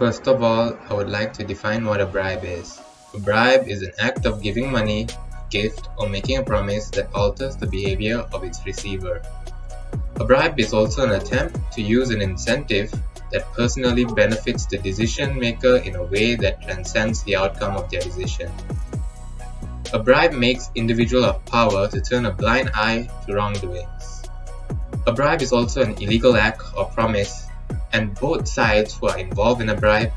First of all, I would like to define what a bribe is. A bribe is an act of giving money, gift, or making a promise that alters the behavior of its receiver. A bribe is also an attempt to use an incentive that personally benefits the decision maker in a way that transcends the outcome of their decision. A bribe makes individuals of power to turn a blind eye to wrongdoings. A bribe is also an illegal act or promise, and both sides who are involved in a bribe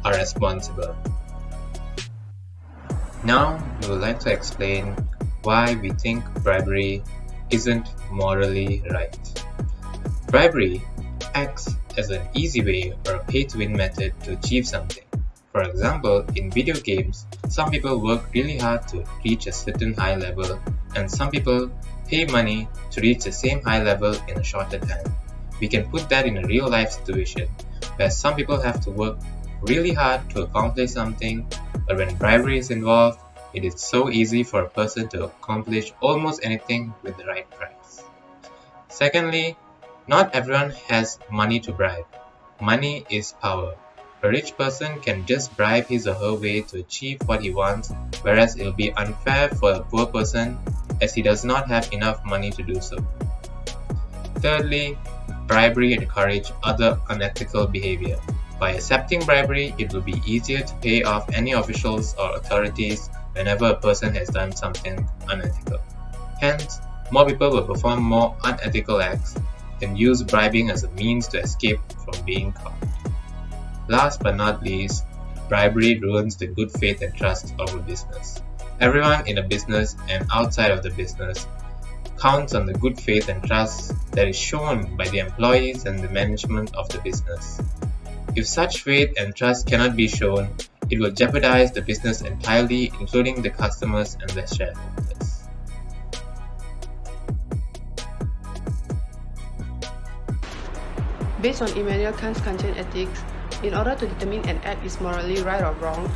are responsible. Now, we would like to explain why we think bribery isn't morally right. Bribery acts as an easy way or a pay-to-win method to achieve something. For example, in video games, some people work really hard to reach a certain high level, and some people pay money to reach the same high level in a shorter time. We can put that in a real-life situation, where some people have to work really hard to accomplish something, but when bribery is involved, it is so easy for a person to accomplish almost anything with the right price. Secondly, not everyone has money to bribe. Money is power. A rich person can just bribe his or her way to achieve what he wants, whereas it will be unfair for a poor person as he does not have enough money to do so. Thirdly, bribery encourages other unethical behavior. By accepting bribery, it will be easier to pay off any officials or authorities whenever a person has done something unethical. Hence, more people will perform more unethical acts and use bribing as a means to escape from being caught. Last but not least, bribery ruins the good faith and trust of a business. Everyone in a business and outside of the business counts on the good faith and trust that is shown by the employees and the management of the business. If such faith and trust cannot be shown, it will jeopardize the business entirely, including the customers and the shareholders. Based on Immanuel Kant's Kantian ethics, in order to determine an act is morally right or wrong,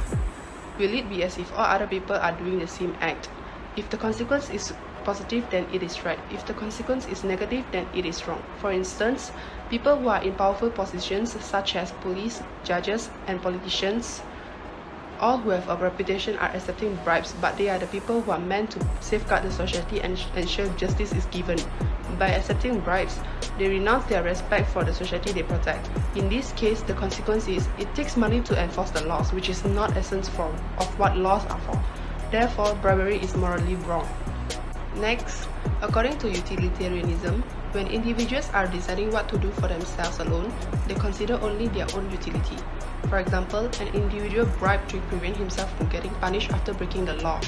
will it be as if all other people are doing the same act? If the consequence is positive, then it is right. If the consequence is negative, then it is wrong. For instance, people who are in powerful positions such as police, judges, and politicians, all who have a reputation are accepting bribes, but they are the people who are meant to safeguard the society and ensure justice is given. By accepting bribes, they renounce their respect for the society they protect. In this case, the consequence is it takes money to enforce the laws, which is not essence of what laws are for. Therefore, bribery is morally wrong. Next, according to utilitarianism, when individuals are deciding what to do for themselves alone, they consider only their own utility. For example, an individual bribed to prevent himself from getting punished after breaking the law.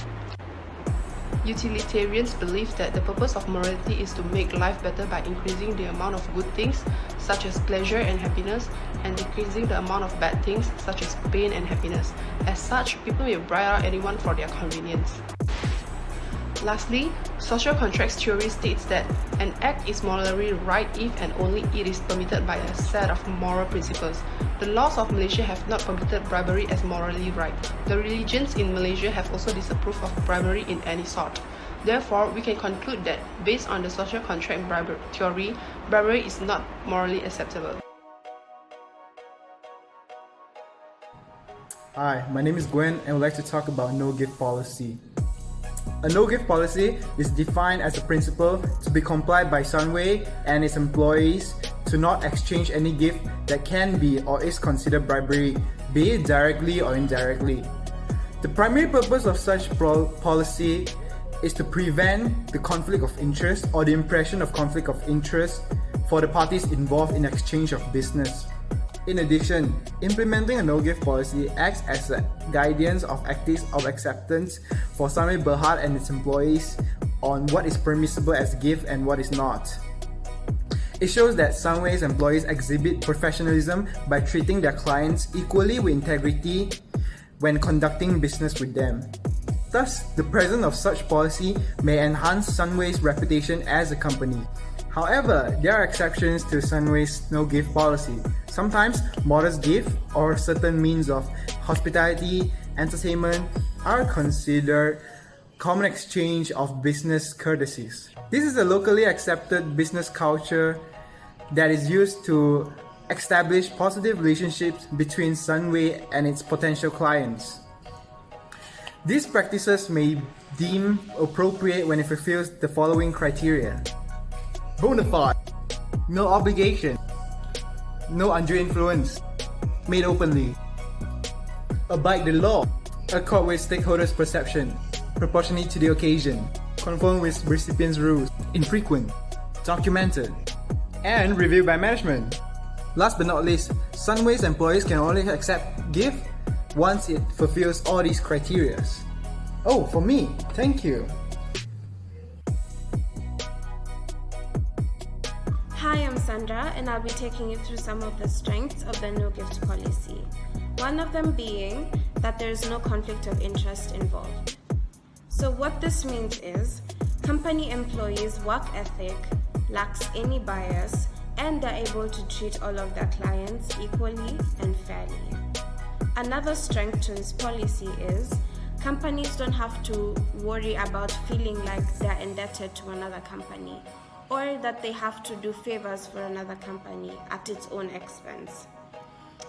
Utilitarians believe that the purpose of morality is to make life better by increasing the amount of good things, such as pleasure and happiness, and decreasing the amount of bad things, such as pain and happiness. As such, people may bribe out anyone for their convenience. Lastly, social contracts theory states that an act is morally right if and only it is permitted by a set of moral principles. The laws of Malaysia have not permitted bribery as morally right. The religions in Malaysia have also disapproved of bribery in any sort. Therefore, we can conclude that, based on the social contract theory, bribery is not morally acceptable. Hi, my name is Gwen and I would like to talk about no-gift policy. A no-gift policy is defined as a principle to be complied by Sunway and its employees to not exchange any gift that can be or is considered bribery, be it directly or indirectly. The primary purpose of such policy is to prevent the conflict of interest or the impression of conflict of interest for the parties involved in exchange of business. In addition, implementing a no-gift policy acts as a guidance of ethics of acceptance for Sunway Berhad and its employees on what is permissible as gift and what is not. It shows that Sunway's employees exhibit professionalism by treating their clients equally with integrity when conducting business with them. Thus, the presence of such policy may enhance Sunway's reputation as a company. However, there are exceptions to Sunway's no-gift policy. Sometimes, modest gift or certain means of hospitality, entertainment are considered common exchange of business courtesies. This is a locally accepted business culture that is used to establish positive relationships between Sunway and its potential clients. These practices may deem appropriate when it fulfills the following criteria: bona fide, no obligation, no undue influence, made openly, abide the law, accord with stakeholders' perception, proportionate to the occasion, conform with recipients' rules, infrequent, documented, and reviewed by management. Last but not least, Sunway's employees can only accept gift once it fulfills all these criteria. Oh, for me, thank you. Hi, I'm Sandra, and I'll be taking you through some of the strengths of the no gift policy. One of them being that there is no conflict of interest involved. So what this means is, company employees' work ethic lacks any bias and they're able to treat all of their clients equally and fairly. Another strength to this policy is, companies don't have to worry about feeling like they're indebted to another company or that they have to do favors for another company at its own expense.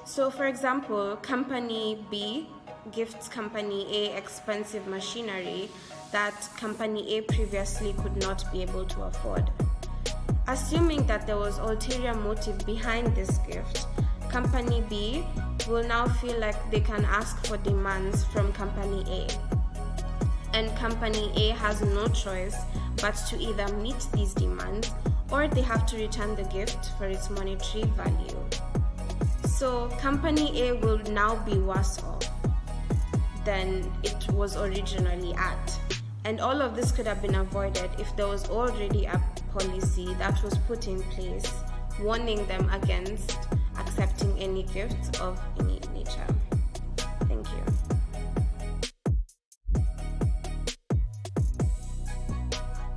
So for example, company B gifts company A expensive machinery that company A previously could not be able to afford. Assuming that there was ulterior motive behind this gift, company B will now feel like they can ask for demands from company A. And company A has no choice but to either meet these demands or they have to return the gift for its monetary value. So company A will now be worse off than it was originally at. And all of this could have been avoided if there was already a policy that was put in place warning them against accepting any gifts of any nature. Thank you.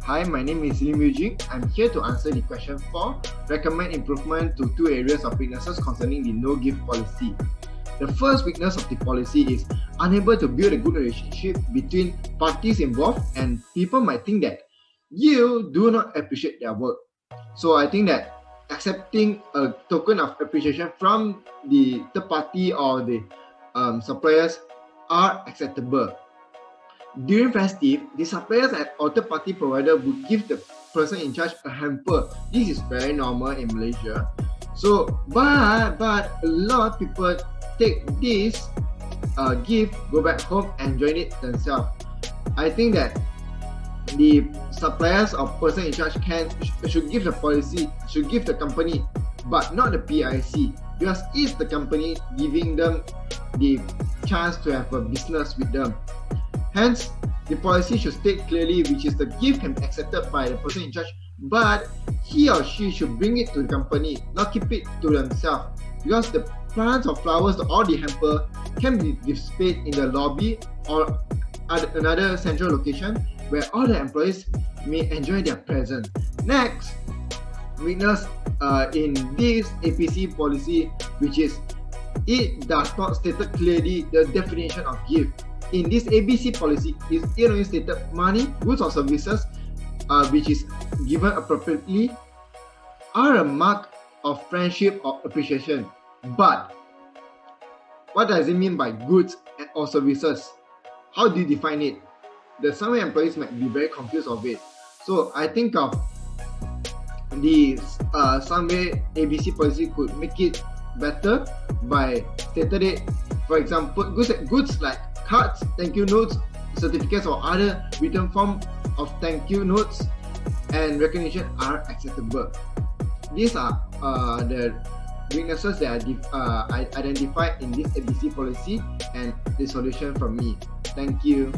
Hi, my name is Lim You Jing. I'm here to answer the question 4, recommend improvement to 2 areas of weaknesses concerning the no gift policy. The first weakness of the policy is unable to build a good relationship between parties involved, and people might think that you do not appreciate their work. So I think that accepting a token of appreciation from the third party or the suppliers are acceptable. During festive, the suppliers or third party provider would give the person in charge a hamper. This is very normal in Malaysia. So, but a lot of people take this gift, go back home and join it themselves. I think that the suppliers or person in charge should give the company, but not the PIC, because it's the company giving them the chance to have a business with them. Hence, the policy should state clearly which is the gift can be accepted by the person in charge, but he or she should bring it to the company, not keep it to themselves, because the plants or flowers or the hamper can be displayed in the lobby or at another central location where all the employees may enjoy their present. Next, weakness in this APC policy, which is it does not state clearly the definition of gift. In this ABC policy, it only stated money, goods or services which is given appropriately are a mark of friendship or appreciation. But what does it mean by goods or services? How do you define it? Some employees might be very confused of it. So I think of the some way ABC policy could make it better by stated it. For example, goods like cards, thank you notes, certificates or other written form of thank you notes and recognition are acceptable. These are the weaknesses that are identified in this ABC policy and the solution from me. Thank you.